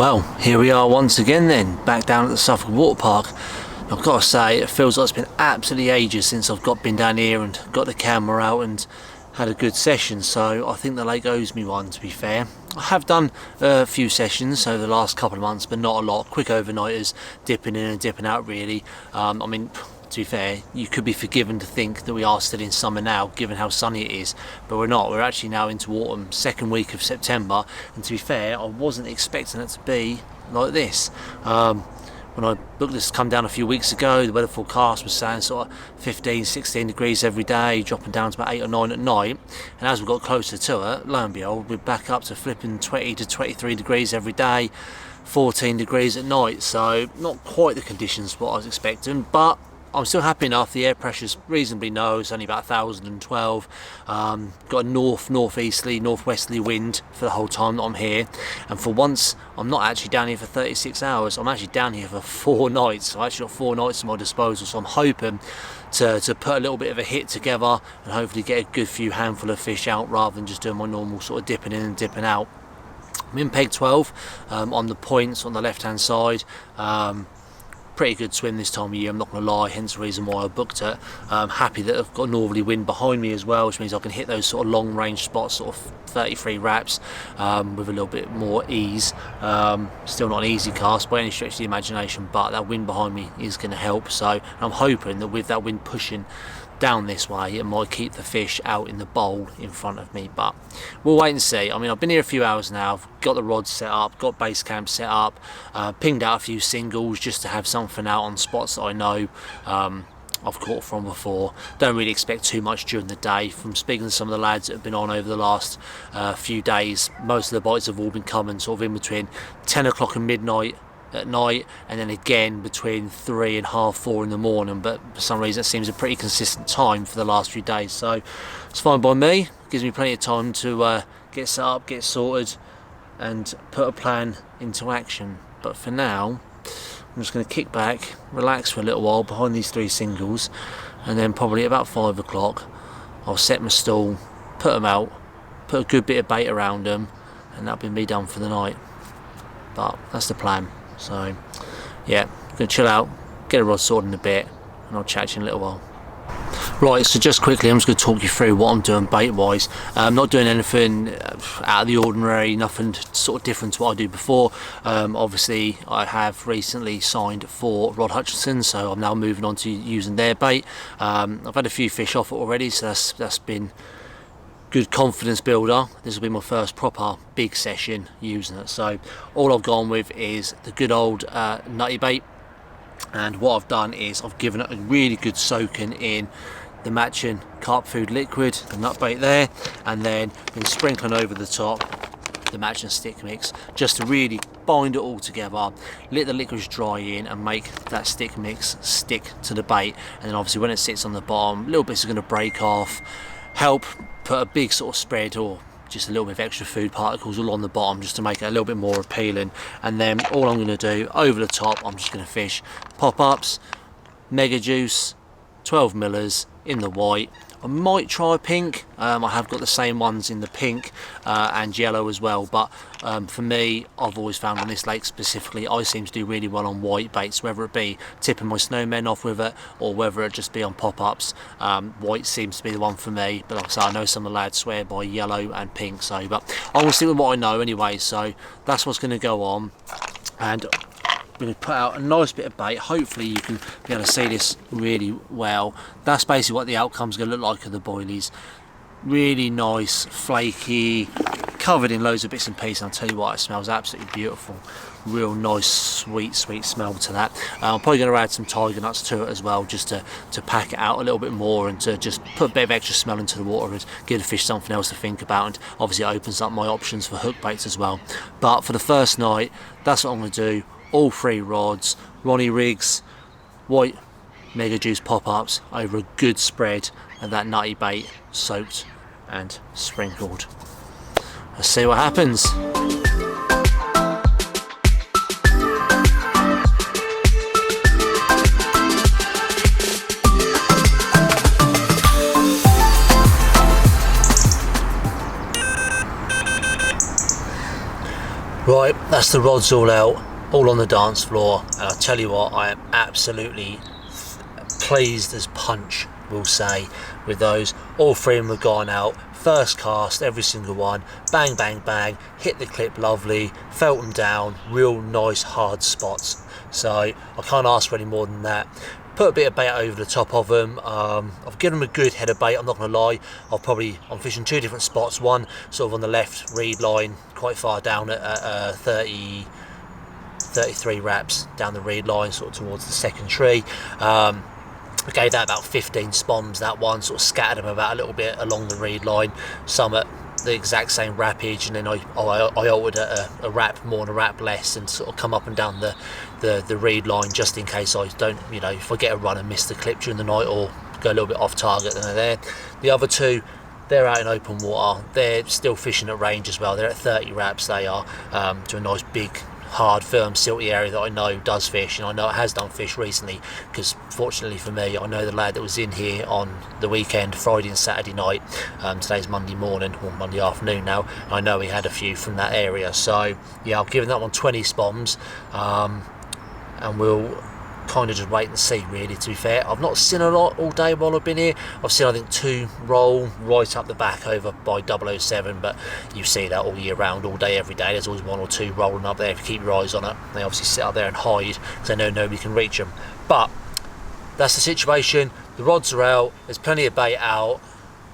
Well, here we are once again then, back down at the Suffolk water park. I've got to say, it feels like it's been absolutely ages since I've been down here and got the camera out and had a good session, so I think the lake owes me one, to be fair. I have done a few sessions over the last couple of months, but not a lot. Quick overnighters, dipping in and dipping out really. I mean, to be fair, you could be forgiven to think that we are still in summer now, given how sunny it is, but we're not. We're actually now into autumn, second week of September, and to be fair, I wasn't expecting it to be like this. When I booked this to come down a few weeks ago, the weather forecast was saying sort of 15, 16 degrees every day, dropping down to about 8 or 9 at night, and as we got closer to it, lo and behold, we're back up to flipping 20 to 23 degrees every day, 14 degrees at night, so not quite the conditions what I was expecting, but I'm still happy enough. The air pressure's reasonably low, it's only about 1012. Got a northeasterly, northwesterly wind for the whole time that I'm here, and for once I'm not actually down here for 36 hours, I'm actually down here for 4 nights. So I actually got 4 nights at my disposal, so I'm hoping to put a little bit of a hit together and hopefully get a good few handful of fish out rather than just doing my normal sort of dipping in and dipping out. I'm in peg 12 on the points on the left hand side. Pretty good swim this time of year, I'm not going to lie, hence the reason why I booked it. Happy that I've got a northerly wind behind me as well, which means I can hit those sort of long range spots, sort of 33 wraps with a little bit more ease. Still not an easy cast by any stretch of the imagination, but that wind behind me is going to help, so I'm hoping that with that wind pushing down this way it might keep the fish out in the bowl in front of me, but we'll wait and see. I mean, I've been here a few hours now, I've got the rods set up, got base camp set up, pinged out a few singles just to have something out on spots that I know I've caught from before. Don't really expect too much during the day. From speaking to some of the lads that have been on over the last few days, most of the bites have all been coming sort of in between 10 o'clock and midnight at night, and then again between 3 and half 4 in the morning, but for some reason it seems a pretty consistent time for the last few days, so it's fine by me. Gives me plenty of time to get set up, get sorted and put a plan into action. But for now I'm just going to kick back, relax for a little while behind these 3 singles, and then probably at about 5 o'clock I'll set my stall, put them out, put a good bit of bait around them, and that'll be me done for the night. But that's the plan. So yeah, I'm going to chill out, get a rod sorted in a bit, and I'll chat to you in a little while. Right, so just quickly I'm just going to talk you through what I'm doing bait wise. I'm not doing anything out of the ordinary, nothing sort of different to what I do before. Obviously I have recently signed for Rod Hutchinson, so I'm now moving on to using their bait. I've had a few fish off it already, so that's been good confidence builder. This will be my first proper big session using it, so all I've gone with is the good old nutty bait, and what I've done is I've given it a really good soaking in the matching carp food liquid, the nut bait there, and then been sprinkling over the top the matching stick mix just to really bind it all together, let the liquids dry in and make that stick mix stick to the bait, and then obviously when it sits on the bottom little bits are going to break off, help put a big sort of spread or just a little bit of extra food particles all on the bottom just to make it a little bit more appealing. And then all I'm going to do over the top, I'm just going to fish pop-ups, mega juice, 12 millers in the white. I might try pink. I have got the same ones in the pink and yellow as well, but for me, I've always found on this lake specifically, I seem to do really well on white baits, whether it be tipping my snowmen off with it or whether it just be on pop-ups. White seems to be the one for me, but like I say, I know some of the lads swear by yellow and pink, so but I'm going to stick with what I know anyway, so that's what's going to go on. And I'm going to put out a nice bit of bait. Hopefully you can be able to see this really well. That's basically what the outcome's going to look like of the boilies. Really nice, flaky, covered in loads of bits and pieces. I'll tell you what, it smells absolutely beautiful. Real nice, sweet smell to that. I'm probably going to add some tiger nuts to it as well, just to pack it out a little bit more and to just put a bit of extra smell into the water and give the fish something else to think about. And obviously it opens up my options for hook baits as well. But for the first night, that's what I'm going to do. All 3 rods, Ronnie rigs, white mega juice pop-ups over a good spread of that nutty bait, soaked and sprinkled. Let's see what happens. Right, that's the rods all out, all on the dance floor, and I tell you what, I am absolutely pleased as punch, we'll say, with those. All three of them have gone out, first cast, every single one, bang, bang, bang, hit the clip lovely, felt them down, real nice hard spots. So I can't ask for any more than that. Put a bit of bait over the top of them. I've given them a good head of bait, I'm not going to lie. I'm fishing two different spots, one sort of on the left reed line, quite far down at 33 wraps down the reed line, sort of towards the second tree. I gave that about 15 spoms, that one, sort of scattered them about a little bit along the reed line, some at the exact same rappage, and then I altered a wrap more and a wrap less, and sort of come up and down the reed line just in case I don't, if I get a run and miss the clip during the night or go a little bit off target, then they're there. The other two, they're out in open water, they're still fishing at range as well, they're at 30 wraps, they are, to a nice big hard, firm, silty area that I know does fish, and I know it has done fish recently, because fortunately for me, I know the lad that was in here on the weekend, Friday and Saturday night, today's Monday morning, or Monday afternoon now, and I know he had a few from that area. So yeah, I've given that one 20 spoms, and we'll kind of just wait and see, really, to be fair. I've not seen a lot all day while I've been here. I've seen, I think, 2 roll right up the back over by 007, but you see that all year round, all day, every day. There's always 1 or 2 rolling up there if you keep your eyes on it. They obviously sit up there and hide because they know nobody can reach them. But that's the situation. The rods are out, there's plenty of bait out.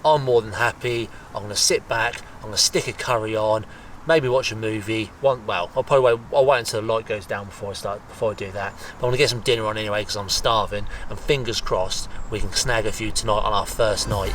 I'm more than happy. I'm going to sit back, I'm going to stick a curry on, maybe watch a movie. I'll wait until the light goes down before I do that. But I'm going to get some dinner on anyway because I'm starving, and fingers crossed we can snag a few tonight on our first night.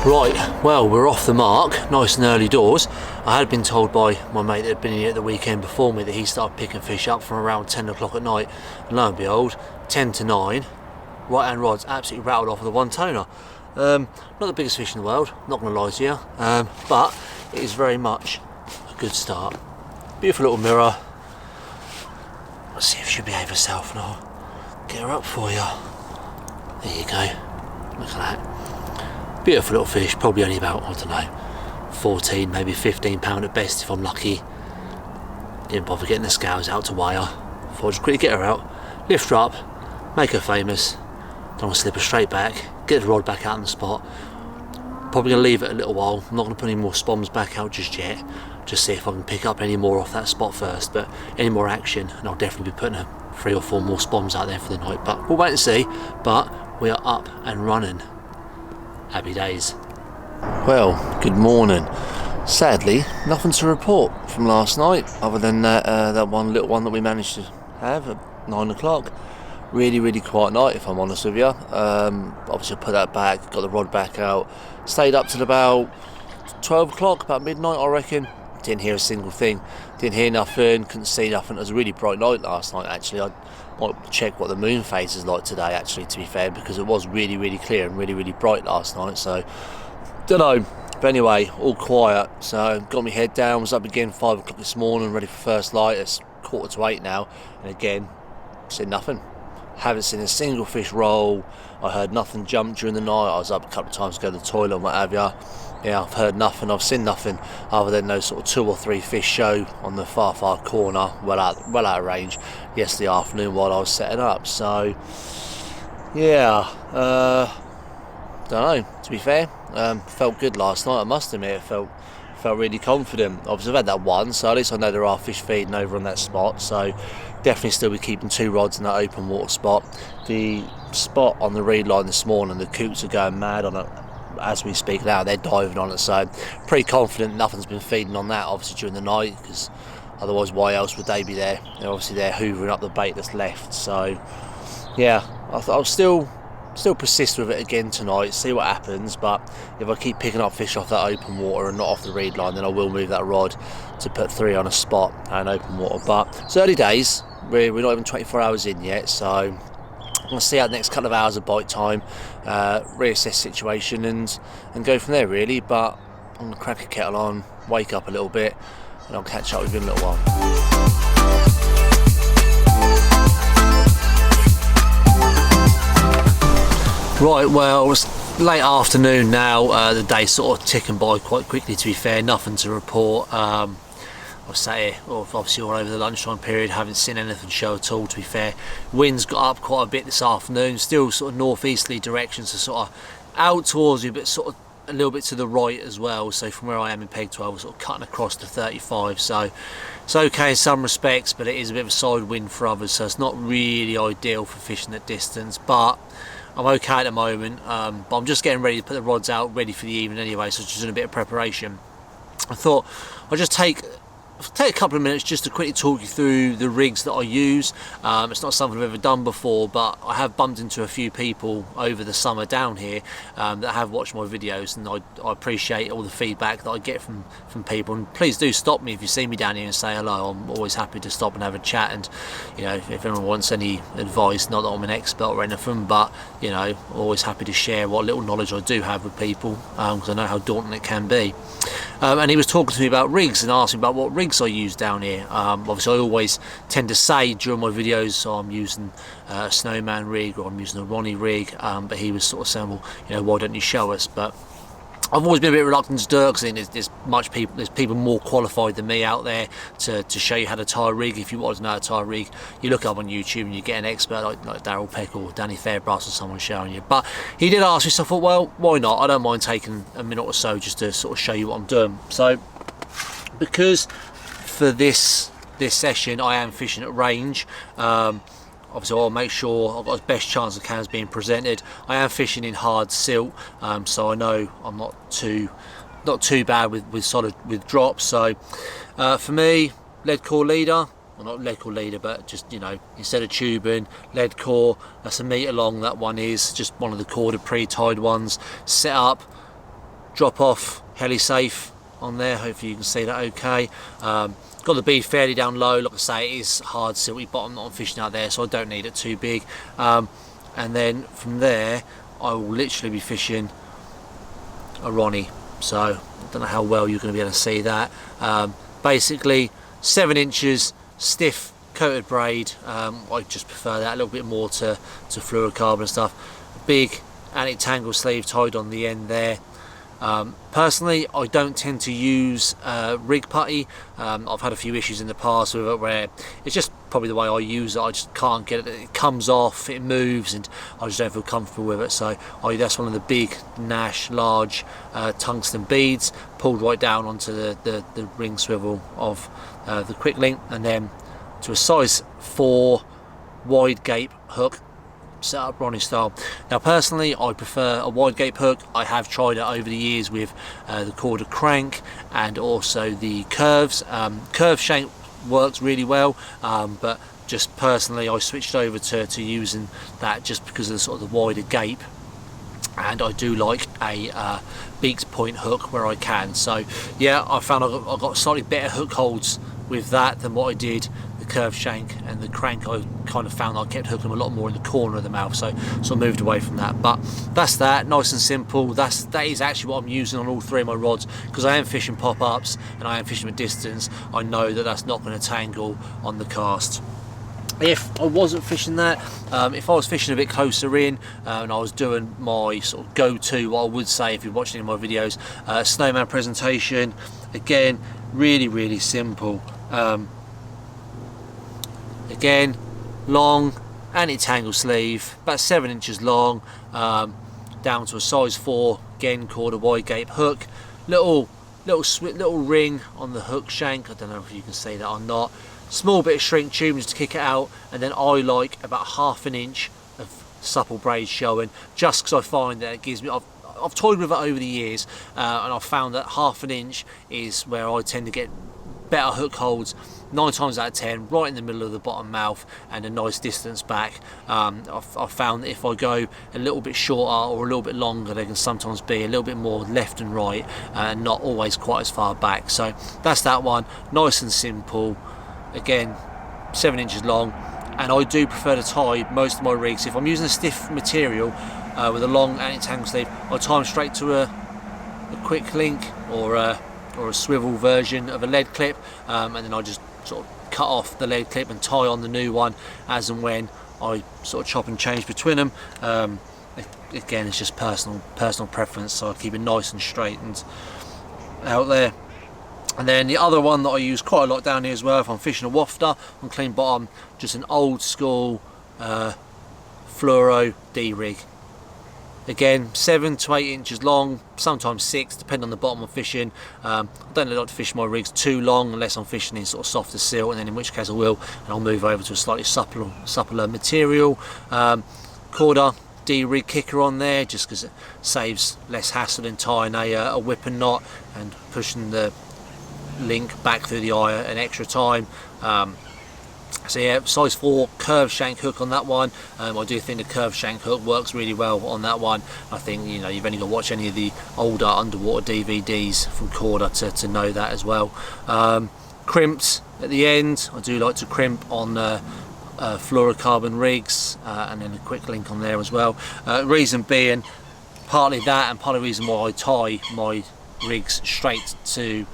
Right, well, we're off the mark, nice and early doors. I had been told by my mate that had been here at the weekend before me that he started picking fish up from around 10 o'clock at night, and lo and behold, 10 to 9, right hand rods absolutely rattled off with a 1 toner. Not the biggest fish in the world, not going to lie to you, but it is very much a good start. Beautiful little mirror. Let's see if she'll behave herself now. Get her up for you. There you go. Look at that. Beautiful little fish, probably only about, I don't know, 14, maybe 15 pound at best if I'm lucky. Didn't bother getting the scales out to weigh her. Thought I'd just quickly get her out, lift her up, make her famous. Don't want to slip her straight back, get the rod back out on the spot. Probably going to leave it a little while. I'm not going to put any more spoms back out just yet. Just see if I can pick up any more off that spot first. But any more action, and I'll definitely be putting 3 or 4 more spoms out there for the night. But we'll wait and see. But we are up and running. Happy days. Well, good morning. Sadly, nothing to report from last night other than that one little one that we managed to have at 9 o'clock. Really quiet night, if I'm honest with you. Obviously I put that back, got the rod back out, stayed up till about 12 o'clock, about midnight I reckon. Didn't hear a single thing, didn't hear nothing, couldn't see nothing. It was a really bright night last night actually. I might check what the moon phase is like today actually, to be fair, because it was really clear and really bright last night, so don't know. But anyway, all quiet, so got my head down, was up again 5 o'clock this morning, ready for first light. It's 7:45 now, and again, seen nothing. Haven't seen a single fish roll. I heard nothing jump during the night. I was up a couple of times to go to the toilet and what have you. Yeah, I've heard nothing, I've seen nothing other than those sort of 2 or 3 fish show on the far corner, well out of range yesterday afternoon while I was setting up. So yeah, don't know, to be fair. Felt good last night, I must admit. Felt really confident. Obviously I've had that one, so at least I know there are fish feeding over on that spot, so definitely still be keeping 2 rods in that open water spot. The spot on the reed line this morning, the coots are going mad on it as we speak now. They're diving on it, so pretty confident nothing's been feeding on that obviously during the night, because otherwise why else would they be there? They're obviously there hoovering up the bait that's left. So yeah, I'll still persist with it again tonight, see what happens. But if I keep picking up fish off that open water and not off the reed line, then I will move that rod to put 3 on a spot and open water. But it's early days, we're not even 24 hours in yet, so I'm going to see how the next couple of hours of bite time, reassess situation and go from there really. But I'm going to crack a kettle on, wake up a little bit, and I'll catch up with you in a little while. Right, well, Late afternoon now, the day's sort of ticking by quite quickly, to be fair, nothing to report. I've sat here, obviously all over the lunchtime period, haven't seen anything show at all, to be fair. Wind's got up quite a bit this afternoon, still sort of northeasterly direction, so sort of out towards you, but sort of a little bit to the right as well. So from where I am in Peg 12, we're sort of cutting across to 35, so it's okay in some respects, but it is a bit of a side wind for others, so it's not really ideal for fishing at distance, but I'm okay at the moment. But I'm just getting ready to put the rods out, ready for the evening anyway, so just doing a bit of preparation. I thought I'll just take a couple of minutes just to quickly talk you through the rigs that I use. It's not something I've ever done before, but I have bumped into a few people over the summer down here that have watched my videos, and I appreciate all the feedback that I get from people. And please do stop me if you see me down here and say hello. I'm always happy to stop and have a chat, and you know, if anyone wants any advice, not that I'm an expert or anything, but you know, always happy to share what little knowledge I do have with people, because I know how daunting it can be. And he was talking to me about rigs and asking about what rigs I use down here. Obviously I always tend to say during my videos, so I'm using a Snowman rig or I'm using a Ronnie rig, but he was sort of saying, well, you know, why don't you show us? But I've always been a bit reluctant to do it, because there's people more qualified than me out there to show you how to tie a rig. If you want to know how to tie a rig, you look up on YouTube and you get an expert like Daryl Peck or Danny Fairbrass or someone showing you. But he did ask me, so I thought, well, why not? I don't mind taking a minute or so just to sort of show you what I'm doing. So because for this session I am fishing at range, obviously I'll make sure I've got as best chance I can as being presented. I am fishing in hard silt, so I know I'm not too bad with drops. So for me, lead core leader, well, not lead core leader, but just, you know, instead of tubing, lead core, that's a metre long. That one is just one of the corded pre-tied ones. Set up, drop off, heli safe on there. Hopefully you can see that okay. Got the bead fairly down low. Like I say, it is hard silty bottom that I'm fishing out there, so I don't need it too big. And then from there I will literally be fishing a Ronnie, so I don't know how well you're going to be able to see that. Basically 7 inches stiff coated braid. I just prefer that a little bit more to fluorocarbon and stuff. Big anti-tangle sleeve tied on the end there. Personally, I don't tend to use rig putty. I've had a few issues in the past with it where it's just probably the way I use it. I just can't get it. It comes off, it moves, and I just don't feel comfortable with it. So that's one of the big Nash large tungsten beads pulled right down onto the ring swivel of the quick link, and then to a size 4 wide gape hook, set up Ronnie style. Now personally I prefer a wide gape hook. I have tried it over the years with the corded crank and also the curves. Curve shank works really well, but just personally I switched over to using that just because of the sort of the wider gape, and I do like a beaked point hook where I can. So yeah, I found I got slightly better hook holds with that than what I did the curved shank and the crank. I kind of found I kept hooking them a lot more in the corner of the mouth, so I moved away from that. But that's that, nice and simple. That is actually what I'm using on all 3 of my rods, because I am fishing pop-ups and I am fishing at distance. I know that that's not going to tangle on the cast. If I wasn't fishing that, if I was fishing a bit closer in and I was doing my sort of go-to, what I would say if you're watching any of my videos, Snowman presentation, again, really simple. Again, long anti-tangle sleeve, about 7 inches long, down to a size 4, again called a wide gape hook. Little ring on the hook shank. I don't know if you can see that or not. Small bit of shrink tube just to kick it out, and then I like about 1/2 inch of supple braid showing, just because I find that it gives me. I've toyed with it over the years, and I've found that 1/2 inch is where I tend to get better hook holds 9 times out of 10, right in the middle of the bottom mouth and a nice distance back. I've found that if I go a little bit shorter or a little bit longer, they can sometimes be a little bit more left and right and not always quite as far back. So that's that one, nice and simple. Again, 7 inches long, and I do prefer to tie most of my rigs. If I'm using a stiff material with a long anti-tangle sleeve, I tie them straight to a quick link or a swivel version of a lead clip, and then I just sort of cut off the lead clip and tie on the new one as and when I sort of chop and change between them. again, it's just personal preference, so I keep it nice and straight and out there. And then the other one that I use quite a lot down here as well, if I'm fishing a wafter on clean bottom, just an old school fluoro D-rig. Again, 7 to 8 inches long, sometimes 6, depending on the bottom I'm fishing. I don't like to fish my rigs too long unless I'm fishing in sort of softer silt, and then in which case I will, and I'll move over to a slightly suppler material. Quarter D-rig kicker on there, just because it saves less hassle in tying a whip and knot and pushing the link back through the eye an extra time. So yeah, size 4 curved shank hook on that one. I do think the curved shank hook works really well on that one. I think, you know, you've only got to watch any of the older underwater DVDs from Corda to know that as well. Crimped at the end. I do like to crimp on fluorocarbon rigs, and then a quick link on there as well. Reason being, partly that, and part of the reason why I tie my rigs straight to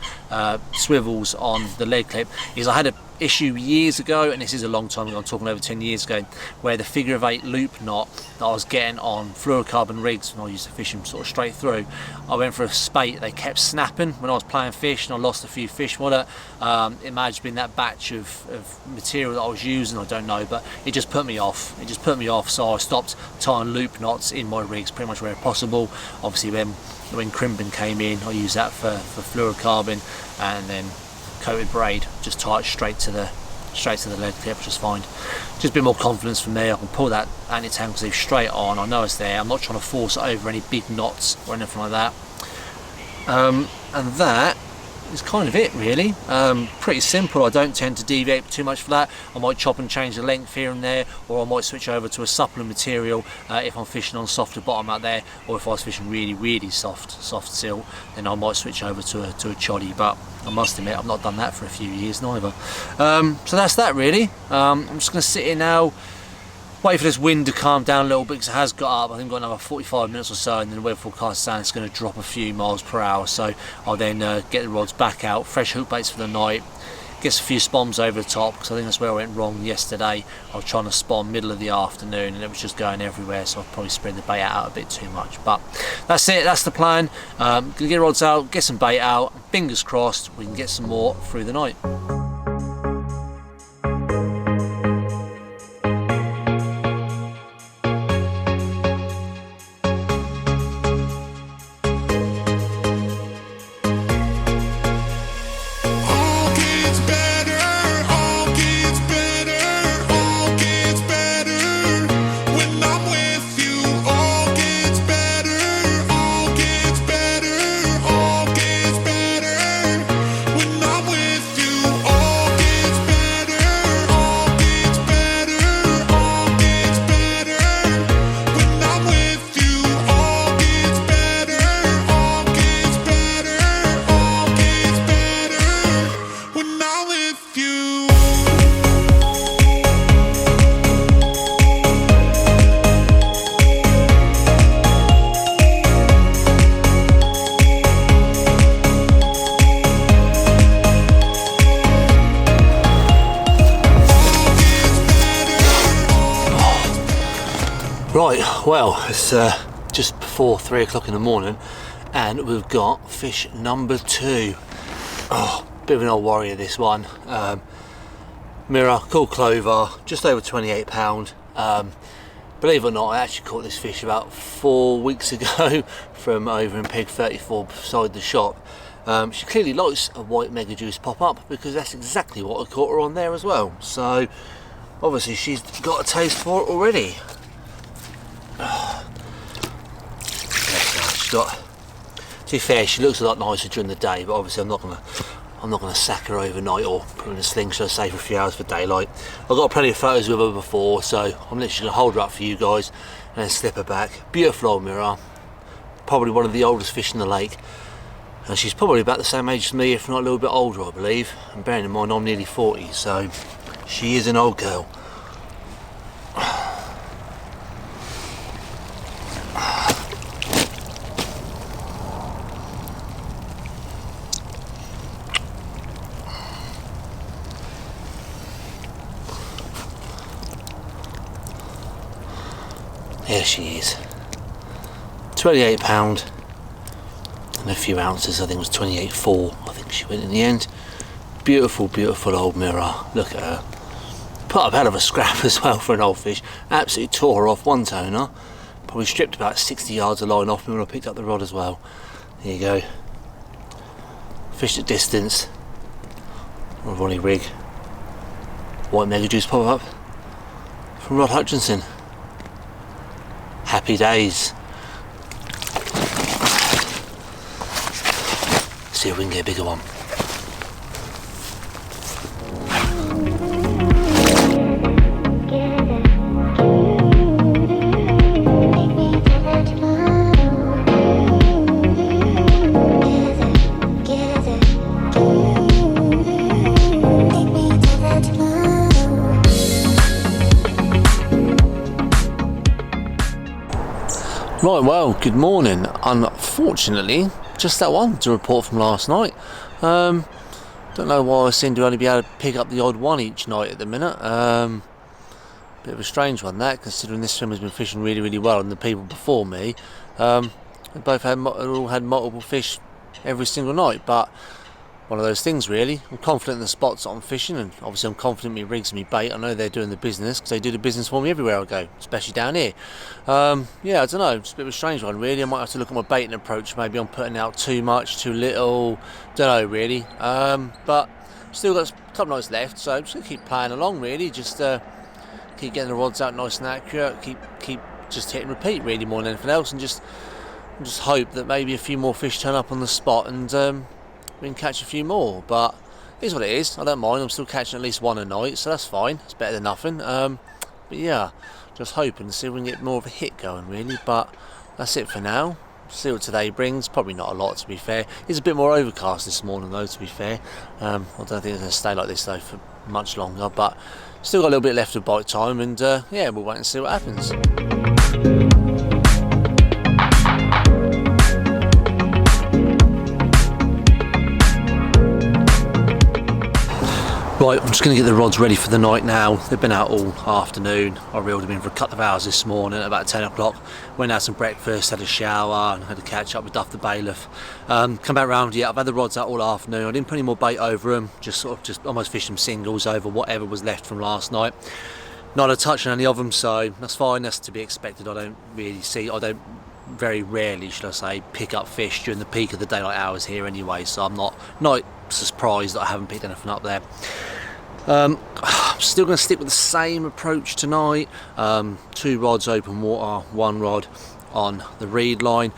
swivels on the lead clip is I had an issue years ago, and this is a long time ago, I'm talking over 10 years ago, where the figure of 8 loop knot that I was getting on fluorocarbon rigs when I used to fish them sort of straight through, I went for a spate, they kept snapping when I was playing fish, and I lost a few fish with it. It might have been that batch of material that I was using, I don't know, but it just put me off. It just put me off, so I stopped tying loop knots in my rigs pretty much where possible. Obviously when crimping came in, I used that for fluorocarbon, and then coated braid, just tie it straight to the lead clip, which is fine. Just a bit more confidence from there. I can pull that anti-tangle sleeve straight on. I know it's there. I'm not trying to force it over any big knots or anything like that. And that is kind of it really. Pretty simple. I don't tend to deviate too much for that. I might chop and change the length here and there, or I might switch over to a supplement material if I'm fishing on softer bottom out there, or if I was fishing really soft silt, then I might switch over to a choddy, but I must admit I've not done that for a few years neither. So that's that really. I'm just going to sit here now, wait for this wind to calm down a little bit, because it has got up. I think I've got another 45 minutes or so, and then the weather forecast is saying it's going to drop a few miles per hour. So I'll then get the rods back out, fresh hook baits for the night, get a few spoms over the top, because I think that's where I went wrong yesterday. I was trying to spawn middle of the afternoon and it was just going everywhere, so I've probably spread the bait out a bit too much. But that's it, that's the plan. Gonna get rods out, get some bait out, fingers crossed we can get some more through the night. Right, well, it's just before 3 o'clock in the morning, and we've got fish number 2. Oh, bit of an old warrior this one. Mirror, called Clover, just over £28. Believe it or not, I actually caught this fish about 4 weeks ago from over in Peg 34 beside the shop. She clearly likes a white mega juice pop up, because that's exactly what I caught her on there as well. So obviously she's got a taste for it already. She's got, to be fair, she looks a lot nicer during the day, but obviously I'm not gonna sack her overnight or put her in a sling, should I say, for a few hours for daylight. I've got plenty of photos with her before, so I'm literally gonna hold her up for you guys and then slip her back. Beautiful old mirror, probably one of the oldest fish in the lake, and she's probably about the same age as me, if not a little bit older, I believe. And bearing in mind I'm nearly 40, so she is an old girl. There she is. £28 and a few ounces. I think it was 28.4. I think she went in the end. Beautiful, beautiful old mirror. Look at her. Put up a hell of a scrap as well for an old fish. Absolutely tore her off one toner. Probably stripped about 60 yards of line off me when I picked up the rod as well. There you go. Fished at distance. Ronnie rig. White mega juice pop up from Rod Hutchinson. Happy days. See if we can get a bigger one. Right, well, good morning. Unfortunately, just that one to report from last night. Don't know why I seem to only be able to pick up the odd one each night at the minute. Bit of a strange one that, considering this swimmer's been fishing really, really well, and the people before me, they both all had multiple fish every single night. But one of those things, really. I'm confident in the spots that I'm fishing, and obviously I'm confident in my rigs and my bait. I know they're doing the business, because they do the business for me everywhere I go, especially down here. Yeah, I don't know, it's a bit of a strange one, really. I might have to look at my baiting approach. Maybe I'm putting out too much, too little, don't know, really. But still got a couple nights left, so I'm just going to keep playing along, really. Just keep getting the rods out nice and accurate, keep just hit and repeat, really, more than anything else, and just hope that maybe a few more fish turn up on the spot, and we can catch a few more. But it is what it is. I don't mind. I'm still catching at least one a night, so that's fine. It's better than nothing. But yeah, just hoping to see if we can get more of a hit going, really. But that's it for now. See what today brings. Probably not a lot, to be fair. It's a bit more overcast this morning, though, to be fair. I don't think it's going to stay like this, though, for much longer. But still got a little bit left of bite time, and yeah, we'll wait and see what happens. Right, I'm just going to get the rods ready for the night now. They've been out all afternoon. I reeled them in for a couple of hours this morning at about 10 o'clock. Went out some breakfast, had a shower, and had a catch up with Duff the bailiff. Come back round, yeah, I've had the rods out all afternoon. I didn't put any more bait over them, just almost fished some singles over whatever was left from last night. Not a touch on any of them, so that's fine, that's to be expected. I don't very rarely, should I say, pick up fish during the peak of the daylight hours here anyway, so I'm not surprised that I haven't picked anything up there. I'm still going to stick with the same approach tonight. 2 rods open water, 1 rod on the reed line.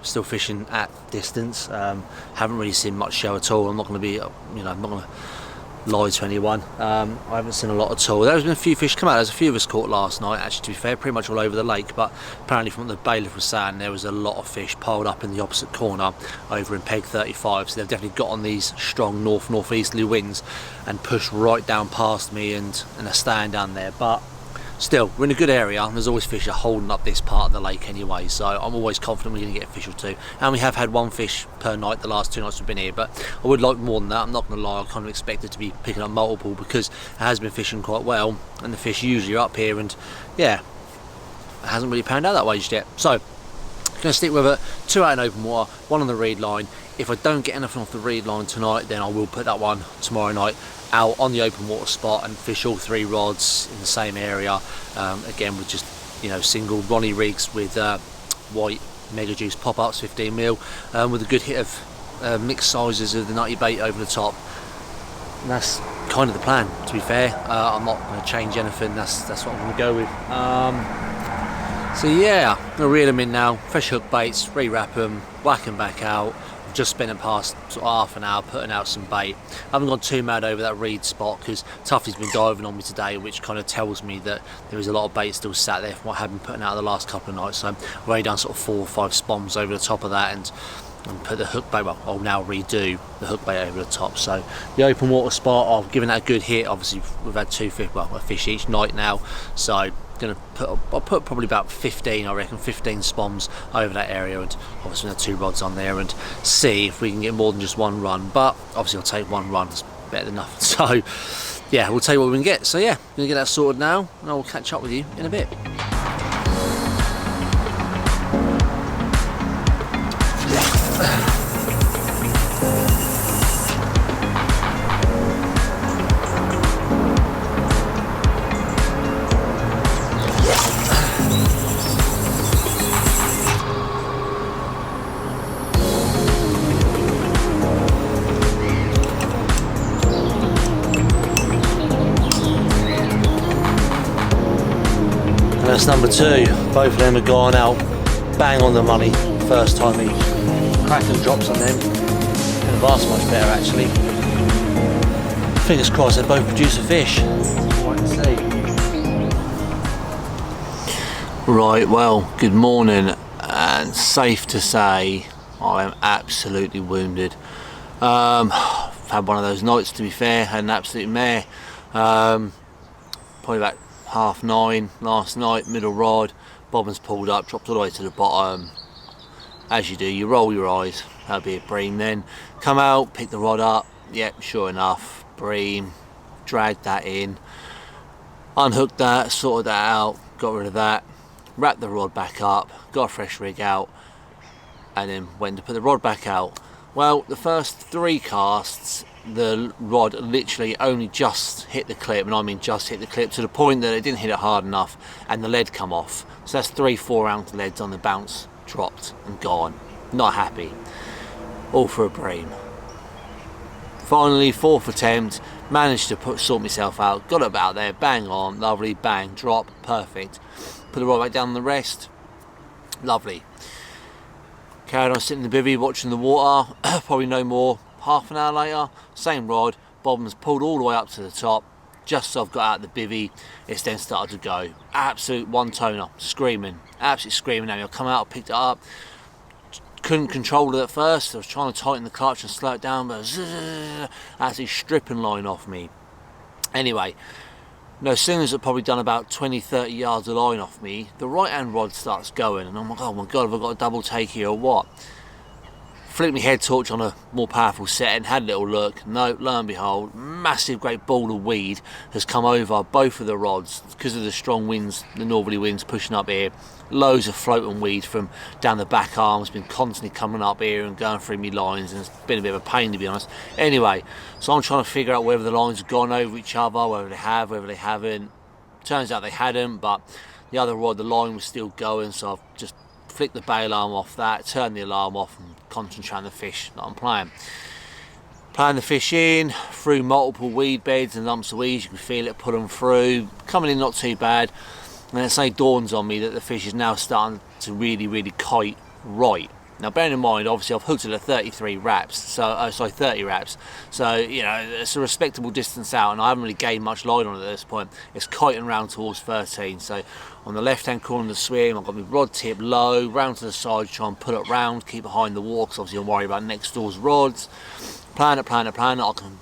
Still fishing at distance. Haven't really seen much show at all. I'm not going to be, I'm not going to lie to anyone. I haven't seen a lot at all. There's been a few fish come out. There's a few of us caught last night, actually, to be fair, pretty much all over the lake, but apparently from what the bailiff was saying, there was a lot of fish piled up in the opposite corner over in peg 35, so they've definitely got on these strong northeasterly winds and pushed right down past me and are staying down there. But still, we're in a good area, and there's always fish that are holding up this part of the lake anyway, so I'm always confident we're going to get a fish or two. And we have had 1 fish per night the last 2 nights we've been here, but I would like more than that. I'm not going to lie, I kind of expected to be picking up multiple, because it has been fishing quite well, and the fish usually are up here, and yeah, it hasn't really panned out that way just yet. So, I'm going to stick with it. 2 out in open water, 1 on the reed line. If I don't get anything off the reed line tonight, then I will put that one tomorrow night out on the open water spot and fish all 3 rods in the same area, again with just single Ronnie rigs with white mega juice pop-ups 15mm, with a good hit of mixed sizes of the nutty bait over the top. And that's kind of the plan, to be fair. I'm not going to change anything. That's what I'm going to go with. So yeah, I'm going to reel them in now, fresh hook baits, re-wrap them, whack them back out. Just spent the past sort of half an hour putting out some bait. I haven't gone too mad over that reed spot, because Tuffy's been diving on me today, which kind of tells me that there is a lot of bait still sat there from what I've been putting out the last couple of nights. So I've already done sort of 4 or 5 spoms over the top of that, and put the hook bait, well, I'll now redo the hook bait over the top. So the open water spot, I've given that a good hit. Obviously we've had 2 fish, well, a fish each night now, so I'll put probably about 15 spoms over that area, and obviously have 2 rods on there, and see if we can get more than just 1 run. But obviously I'll take 1 run, it's better than nothing. So yeah, we'll take what we can get. So yeah, I'm gonna get that sorted now, and I'll catch up with you in a bit. That's number two. Both of them have gone out bang on the money first time each. Cracking drops on them. Could have asked much better actually. Fingers crossed they both produce a fish. Wait and see. Right, well, good morning, and safe to say I am absolutely wounded. I've had one of those nights, to be fair, had an absolute mare. Probably about 9:30 last night, middle rod, bobbins pulled up, dropped all the way to the bottom. As you do, you roll your eyes, that'll be a bream then. Come out, pick the rod up, yep, sure enough, bream, dragged that in, unhooked that, sorted that out, got rid of that, wrapped the rod back up, got a fresh rig out, and then went to put the rod back out. Well, the first 3 casts, the rod literally only just hit the clip, and I mean just hit the clip, to the point that it didn't hit it hard enough and the lead come off. So that's 3-4 ounce leads on the bounce, dropped and gone. Not happy. All for a bream. Finally, 4th attempt, managed to sort myself out, got it about there, bang on, lovely, bang, drop, perfect. Put the rod back down on the rest, lovely. Carried on sitting in the bivvy watching the water. Probably no more, half an hour later, same rod, bobbins pulled all the way up to the top. Just as I've got out of the bivvy, it's then started to go. Absolute one toner, screaming, absolutely screaming at me. I come out, I picked it up, couldn't control it at first. I was trying to tighten the clutch and slow it down, but actually stripping line off me. Anyway, no sooner as it probably done about 20-30 yards of line off me, the right hand rod starts going, and I'm like, oh my god, have I got a double take here or what? Flipped my head torch on a more powerful setting, had a little look. No, lo and behold, massive great ball of weed has come over both of the rods because of the strong winds, the northerly winds pushing up here. Loads of floating weed from down the back arms, been constantly coming up here and going through me lines, and it's been a bit of a pain, to be honest. Anyway, so I'm trying to figure out whether the lines have gone over each other, whether they have, whether they haven't. Turns out they hadn't, but the other rod, the line was still going, so I've just flick the bail arm off that, turn the alarm off, and concentrate on the fish that I'm playing. Playing the fish in, through multiple weed beds and lumps of weeds, you can feel it pulling through, coming in not too bad, and it suddenly dawns on me that the fish is now starting to really kite right. Now bearing in mind, obviously I've hooked it at 33 wraps, so 30 wraps, so you know it's a respectable distance out, and I haven't really gained much line on it at this point. It's kiting round towards 13, so on the left hand corner of the swim I've got my rod tip low, round to the side, try and pull it round, keep behind the wall, because obviously I'm worried about next door's rods. Plan it, I can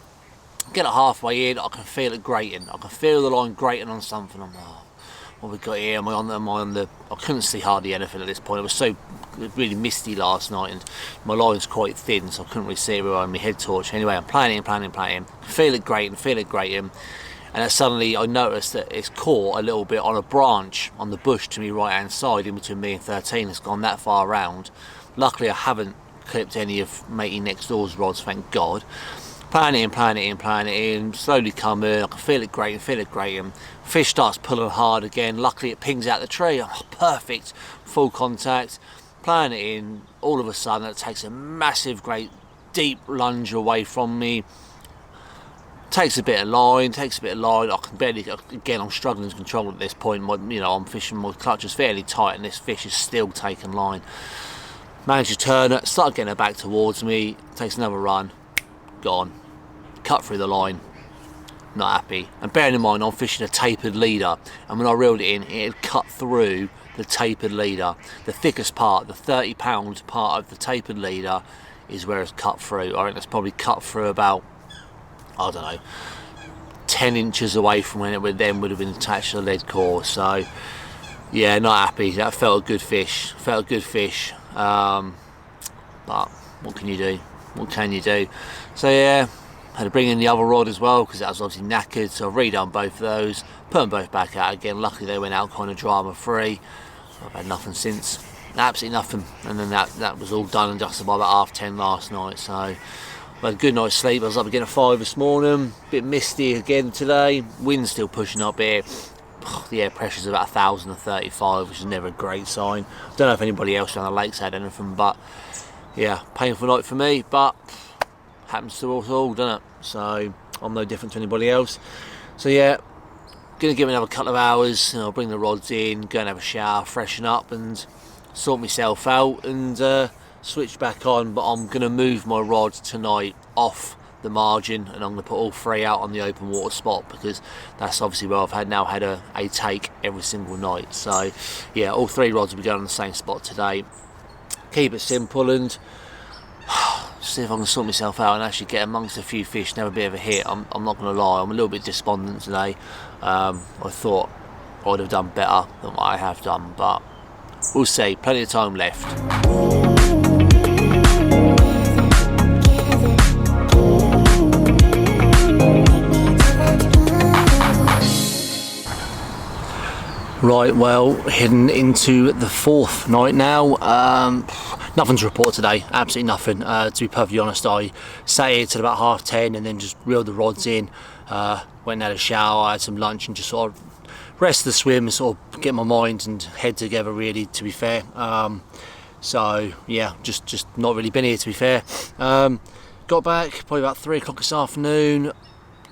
get it halfway in, I can feel it grating, I can feel the line grating on something. I'm like, oh, what we got here? Am I on the I couldn't see hardly anything at this point. It was so really misty last night, and my line's quite thin, so I couldn't really see it behind my head torch. Anyway, I'm playing, feel it grating, and then suddenly I noticed that it's caught a little bit on a branch on the bush to my right hand side, in between me and 13. It's gone that far round. Luckily I haven't clipped any of matey next door's rods, thank God. Playing it in, slowly coming, I can feel it grating. Fish starts pulling hard again, luckily it pings out the tree. Oh, perfect, full contact. Playing it in, all of a sudden it takes a massive, great, deep lunge away from me. Takes a bit of line, I can barely, again I'm struggling to control at this point. I'm fishing, my clutch is fairly tight and this fish is still taking line. Manage to turn it, start getting it back towards me, takes another run, gone. Cut through the line, not happy. And bearing in mind I'm fishing a tapered leader, and when I reeled it in, it had cut through the tapered leader. The thickest part, the 30-pound part of the tapered leader, is where it's cut through. I think it's probably cut through about, I don't know, 10 inches away from when it would have been attached to the lead core. So yeah, not happy. That felt a good fish, but what can you do? So yeah, had to bring in the other rod as well, because that was obviously knackered, so I've redone both of those, put them both back out again. Luckily they went out kind of drama free. I've had nothing since. absolutely nothing. And then that was all done and dusted by about 10:30 last night. So I had a good night's sleep. I was up again at 5 this morning. Bit misty again today. Wind's still pushing up here. The air pressure's about 1,035, which is never a great sign. I don't know if anybody else around the lake's had anything, but yeah, painful night for me, but happens to us all, doesn't it? So I'm no different to anybody else. So yeah, gonna give it another couple of hours, and I'll bring the rods in, go and have a shower, freshen up, and sort myself out, and switch back on. But I'm gonna move my rod tonight off the margin, and I'm going to put all 3 out on the open water spot, because that's obviously where I've had a take every single night. So yeah, all 3 rods will be going on the same spot today. Keep it simple and see if I can sort myself out and actually get amongst a few fish and have a bit of a hit. I'm not going to lie, I'm a little bit despondent today. I thought I would have done better than what I have done, but we'll see. Plenty of time left. Right, well, heading into the 4th night now. Nothing to report today, absolutely nothing. To be perfectly honest, I sat here till about 10:30 and then just reeled the rods in, went and had a shower, had some lunch, and just sort of rest the swim, sort of get my mind and head together, really, to be fair. So yeah, just not really been here, to be fair. Got back probably about 3 o'clock this afternoon.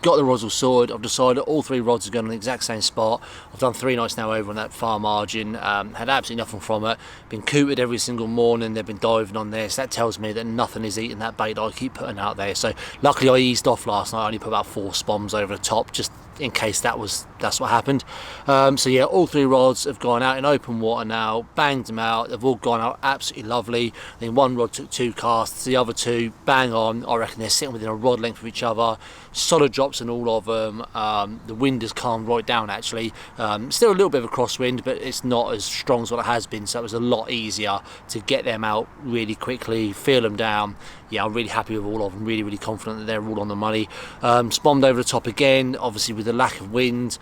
Got the rods all sorted. I've decided all 3 rods are going on the exact same spot. I've done 3 nights now over on that far margin. Had absolutely nothing from it. Been cooted every single morning. They've been diving on there. So that tells me that nothing is eating that bait that I keep putting out there. So luckily I eased off last night. I only put about 4 spoms over the top, just in case that's what happened. So yeah, all 3 rods have gone out in open water now, banged them out. They've all gone out absolutely lovely. I think one rod took 2 casts, the other 2 bang on. I reckon they're sitting within a rod length of each other. Solid drops in all of them. The wind has calmed right down, actually. Still a little bit of a crosswind, but it's not as strong as what it has been, so it was a lot easier to get them out really quickly, feel them down. Yeah, I'm really happy with all of them, really confident that they're all on the money. Spommed over the top again, obviously with the lack of wind,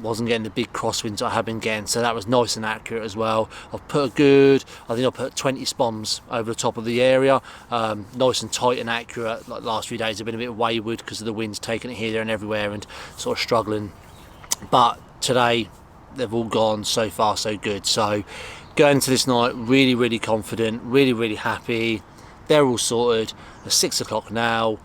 wasn't getting the big crosswinds I have been getting, so that was nice and accurate as well. I've put I think I put 20 spoms over the top of the area, nice and tight and accurate. Like last few days have been a bit wayward because of the wind's taking it here, there and everywhere and sort of struggling. But today, they've all gone. So far so good. So going into this night really confident, really happy. They're all sorted. It's 6 o'clock now.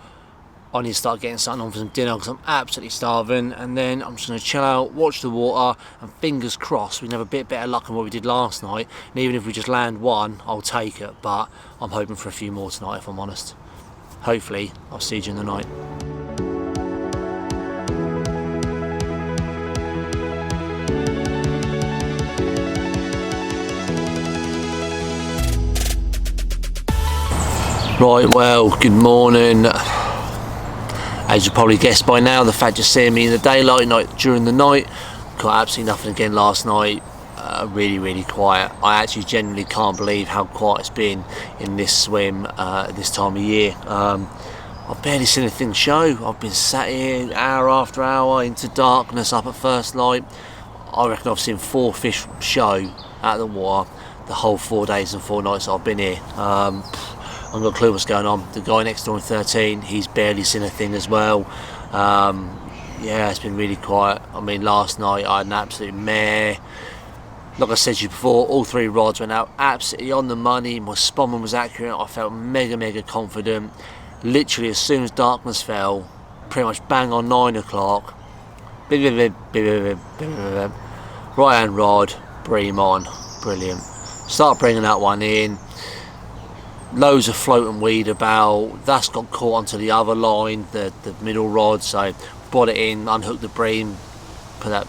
I need to start getting something on for some dinner because I'm absolutely starving, and then I'm just going to chill out, watch the water, and fingers crossed we can have a bit better luck than what we did last night. And even if we just land one, I'll take it, but I'm hoping for a few more tonight, if I'm honest. Hopefully I'll see you during the night. Right, well, good morning. As you probably guessed by now, the fact you're seeing me in the daylight, during the night, got absolutely nothing again last night. Really quiet. I actually genuinely can't believe how quiet it's been in this swim at this time of year. I've barely seen anything show. I've been sat here hour after hour into darkness up at first light. I reckon I've seen 4 fish show out of the water the whole 4 days and 4 nights that I've been here. I've got a clue what's going on. The guy next door in 13, he's barely seen a thing as well. Yeah, it's been really quiet. I mean, last night I had an absolute mare. Like I said to you before, all 3 rods went out absolutely on the money. My spomming was accurate. I felt mega confident. Literally, as soon as darkness fell, pretty much bang on 9 o'clock, right hand rod, bream on, brilliant. Start bringing that one in. Loads of floating weed about. That's got caught onto the other line, the middle rod. So brought it in, unhooked the bream, put that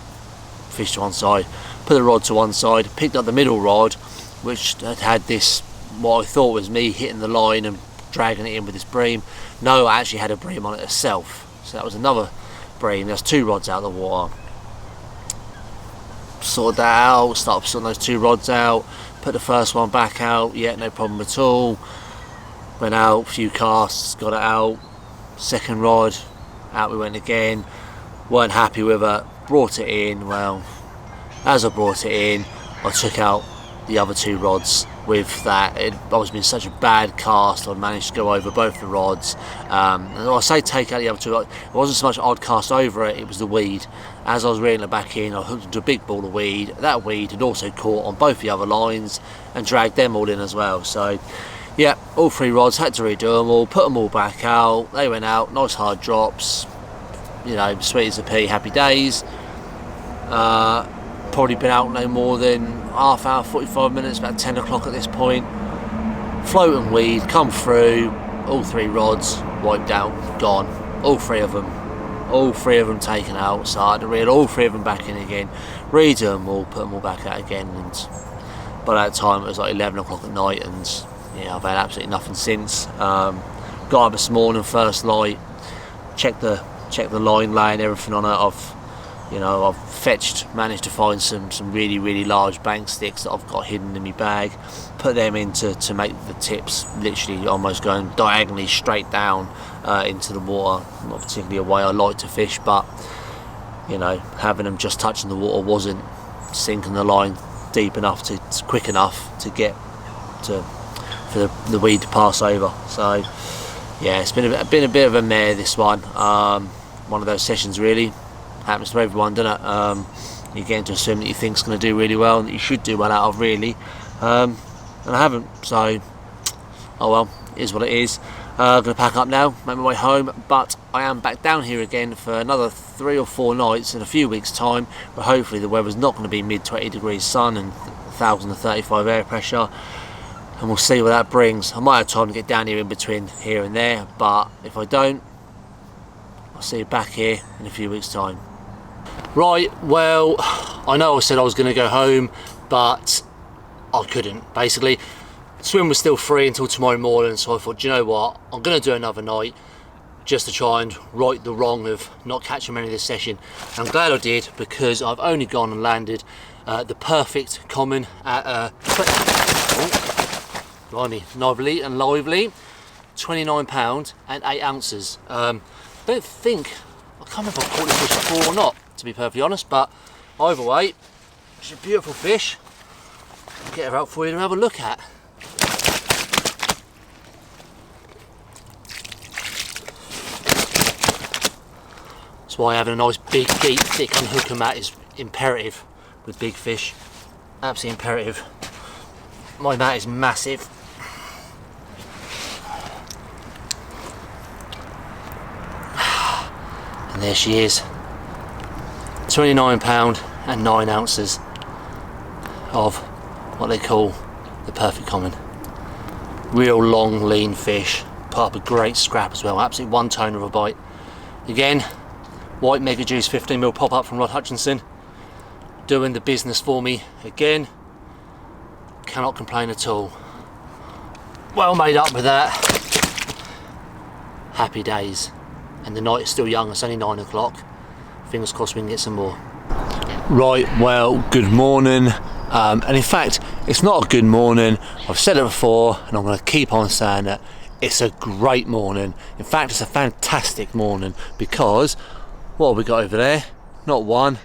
fish to one side, put the rod to one side, picked up the middle rod, which had this, what I thought was me hitting the line and dragging it in with this bream. No, I actually had a bream on it itself. So that was another bream. There's 2 rods out of the water. Sorted that out, started sorting those 2 rods out, put the first one back out, yeah, no problem at all. Went out, a few casts, got it out. Second rod, out we went again. Weren't happy with it, brought it in. Well, as I brought it in, I took out the other 2 rods with that. It always been such a bad cast. I'd managed to go over both the rods. And I say take out the other 2, it wasn't so much I'd cast over it, it was the weed. As I was reeling it back in, I hooked into a big ball of weed. That weed had also caught on both the other lines and dragged them all in as well. So yeah, all 3 rods, had to redo them all, put them all back out. They went out, nice hard drops, you know, sweet as a pea, happy days. Probably been out no more than half hour, 45 minutes, about 10 o'clock at this point. Floating weed, come through, all 3 rods wiped out, gone, all 3 of them. All 3 of them taken out, so I had to reel all 3 of them back in again, redo them all, put them all back out again, and by that time it was like 11 o'clock at night, and yeah, I've had absolutely nothing since. Got up this morning, first light, checked the line lay and everything on it. I've managed to find some really large bank sticks that I've got hidden in my bag, put them in to make the tips literally almost going diagonally straight down into the water. Not particularly a way I like to fish, but you know, having them just touching the water wasn't sinking the line deep enough quick enough to get for the weed to pass over. So yeah, it's been a bit of a mare, this one. One of those sessions really. Happens to everyone, doesn't it? You get into a swim that you think's going to do really well and that you should do well out of, really. And I haven't, so oh well, it is what it is. I'm going to pack up now, make my way home, but I am back down here again for another 3 or 4 nights in a few weeks' time, where hopefully the weather's not going to be mid-20 degrees sun and 1,035 air pressure, and we'll see what that brings. I might have time to get down here in between here and there, but if I don't, I'll see you back here in a few weeks' time. Right, well, I know I said I was going to go home, but I couldn't. Basically, swim was still free until tomorrow morning, so I thought, do you know what, I'm going to do another night just to try and right the wrong of not catching many this session. And I'm glad I did, because I've only gone and landed the perfect common at lively and lively, £29 and 8 ounces. I can't remember if I caught this fish before or not, to be perfectly honest, but either way, it's a beautiful fish. I'll get her out for you to have a look at. That's why having a nice big, deep, thick unhooker mat is imperative with big fish. Absolutely imperative. My mat is massive. And there she is. £29 and 9 ounces of what they call the perfect common. Real long, lean fish. Put up a great scrap as well. Absolutely one toner of a bite. Again, white Mega Juice 15mm pop up from Rod Hutchinson. Doing the business for me again. Cannot complain at all. Well made up with that. Happy days. And the night is still young, it's only 9 o'clock. Fingers crossed we can get some more. Right, well, good morning. And in fact, it's not a good morning. I've said it before, and I'm going to keep on saying it. It's a great morning. In fact, it's a fantastic morning, because what have we got over there? Not 1,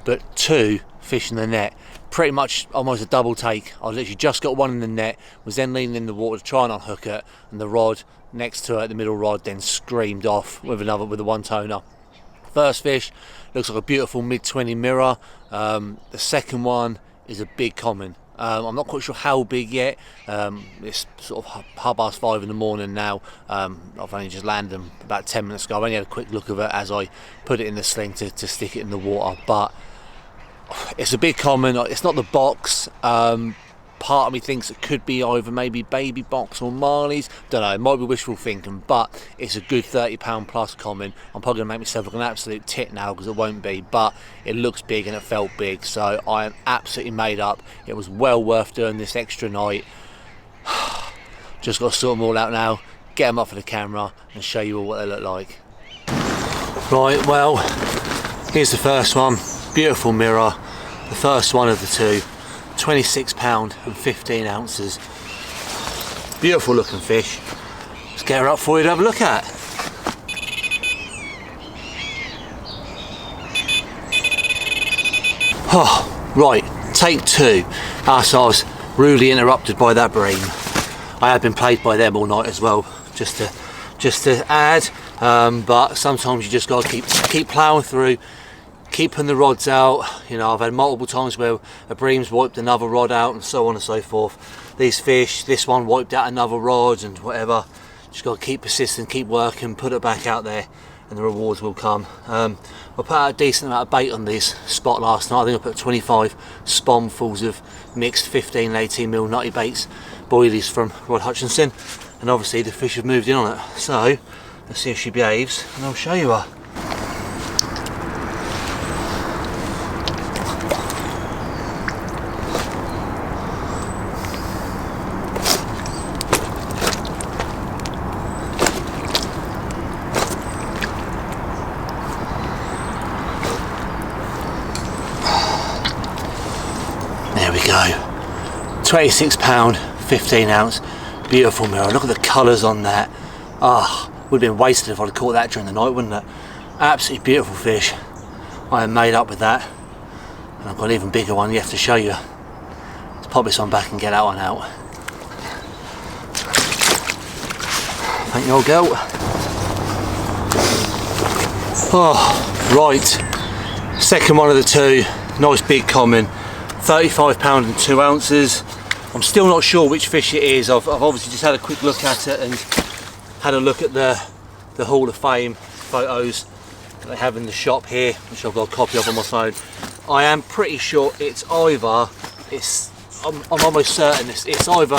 but 2 fish in the net. Pretty much almost a double take. I literally just got 1 in the net, was then leaning in the water to try and unhook it, and the rod next to it, the middle rod, then screamed off with a 1 toner. First fish looks like a beautiful mid-20 mirror. The second one is a big common. I'm not quite sure how big yet. It's sort of 5:30 in the morning now. I've only just landed them about 10 minutes ago. I only had a quick look of it as I put it in the sling to stick it in the water, but it's a big common. It's not the box. Part of me thinks it could be either maybe baby box or Marley's. Don't know, it might be wishful thinking, but it's a good £30 plus common. I'm probably going to make myself look an absolute tit now, because it won't be, but it looks big and it felt big, so I am absolutely made up. It was well worth doing this extra night. Just got to sort them all out now, get them up for the camera and show you all what they look like. Right, well, here's the first one. Beautiful mirror, the first one of the 2. £26 and 15 ounces. Beautiful looking fish. Let's get her up for you to have a look at. Oh, right, take two. So I was rudely interrupted by that bream. I have been played by them all night as well, just to add. But sometimes you just got to keep ploughing through, keeping the rods out. You know, I've had multiple times where a bream's wiped another rod out and so on and so forth. These fish, this one wiped out another rod and whatever. Just got to keep persistent, keep working, put it back out there, and the rewards will come. I put out a decent amount of bait on this spot last night. I think I put 25 sponfuls of mixed 15 and 18 mil nutty baits, boilies from Rod Hutchinson, and obviously the fish have moved in on it. So let's see if she behaves, and I'll show you her. There we go, 26 pound, 15 ounce, beautiful mirror. Look at the colours on that. Ah, would have been wasted if I'd have caught that during the night, wouldn't it? Absolutely beautiful fish. I am made up with that, and I've got an even bigger one yet to show you. Let's pop this one back and get that one out. Thank you, old girl. Oh, right, second one of the two, nice big common. 35 pound and 2 ounces. I'm still not sure which fish it is. I've obviously just had a quick look at it and had a look at the Hall of Fame photos that they have in the shop here, which I've got a copy of on my phone. I am pretty sure it's either, I'm almost certain it's either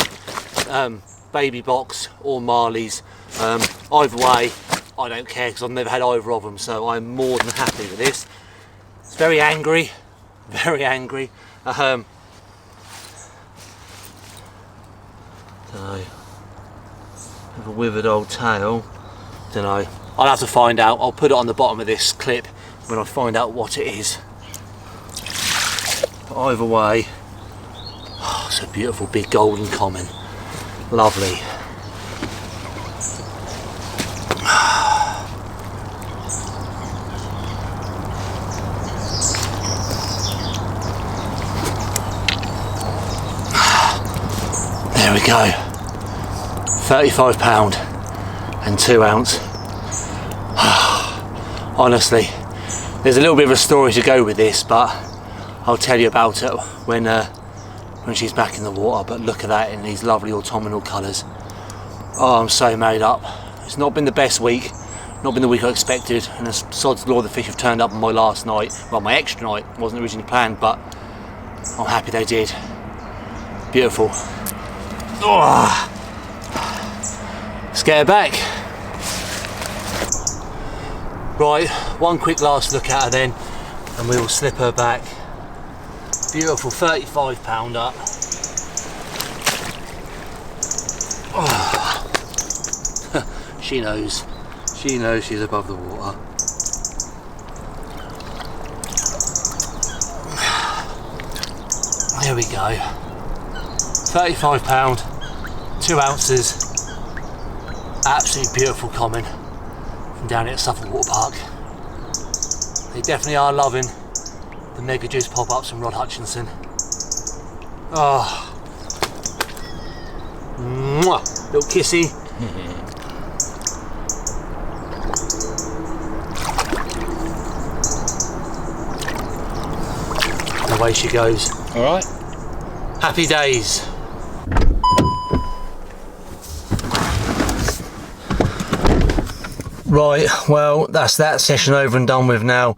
baby box or Marley's. Either way, I don't care because I've never had either of them, so I'm more than happy with this. It's very angry, very angry. Dunno. Have a withered old tail. Dunno. I'll have to find out. I'll put it on the bottom of this clip when I find out what it is. But either way, oh, it's a beautiful big golden common. Lovely. There we go, 35 pound and 2 ounce. Honestly, there's a little bit of a story to go with this, but I'll tell you about it when she's back in the water. But look at that in these lovely autumnal colours. Oh, I'm so made up. It's not been the best week, not been the week I expected, and as sod's law, the fish have turned up on my last night. Well, my extra night wasn't originally planned, but I'm happy they did. Beautiful. Oh. Let's get her back. Right, one quick last look at her then, and we will slip her back. Beautiful 35 pounder. Oh. She knows she's above the water. There we go. 35 pound, 2 ounces, absolutely beautiful common from down here at Suffolk Water Park. They definitely are loving the Mega Juice pop-ups from Rod Hutchinson. Oh, mwah, little kissy. And away she goes. All right. Happy days. Right, well, that's that session over and done with now.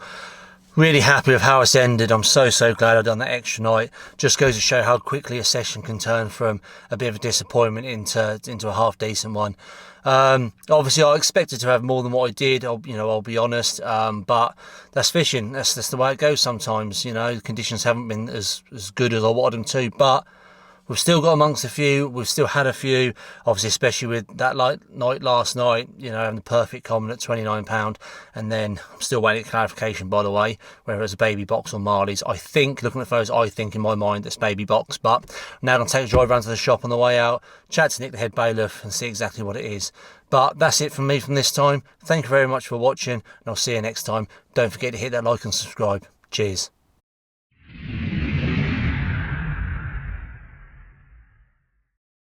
Really happy with how it's ended. I'm so glad I've done that extra night. Just goes to show how quickly a session can turn from a bit of a disappointment into a half decent one. Obviously I expected to have more than what I did, I'll be honest, but that's fishing. That's the way it goes sometimes. The conditions haven't been as good as I wanted them to, but we've still got amongst a few. We've still had a few, obviously, especially with that night last night, having the perfect common at £29. And then I'm still waiting for clarification, by the way, whether it's a baby box or Marley's. I think, looking at those, I think in my mind it's baby box. But I'm now going to take a drive around to the shop on the way out, chat to Nick, the head bailiff, and see exactly what it is. But that's it from me from this time. Thank you very much for watching, and I'll see you next time. Don't forget to hit that like and subscribe. Cheers.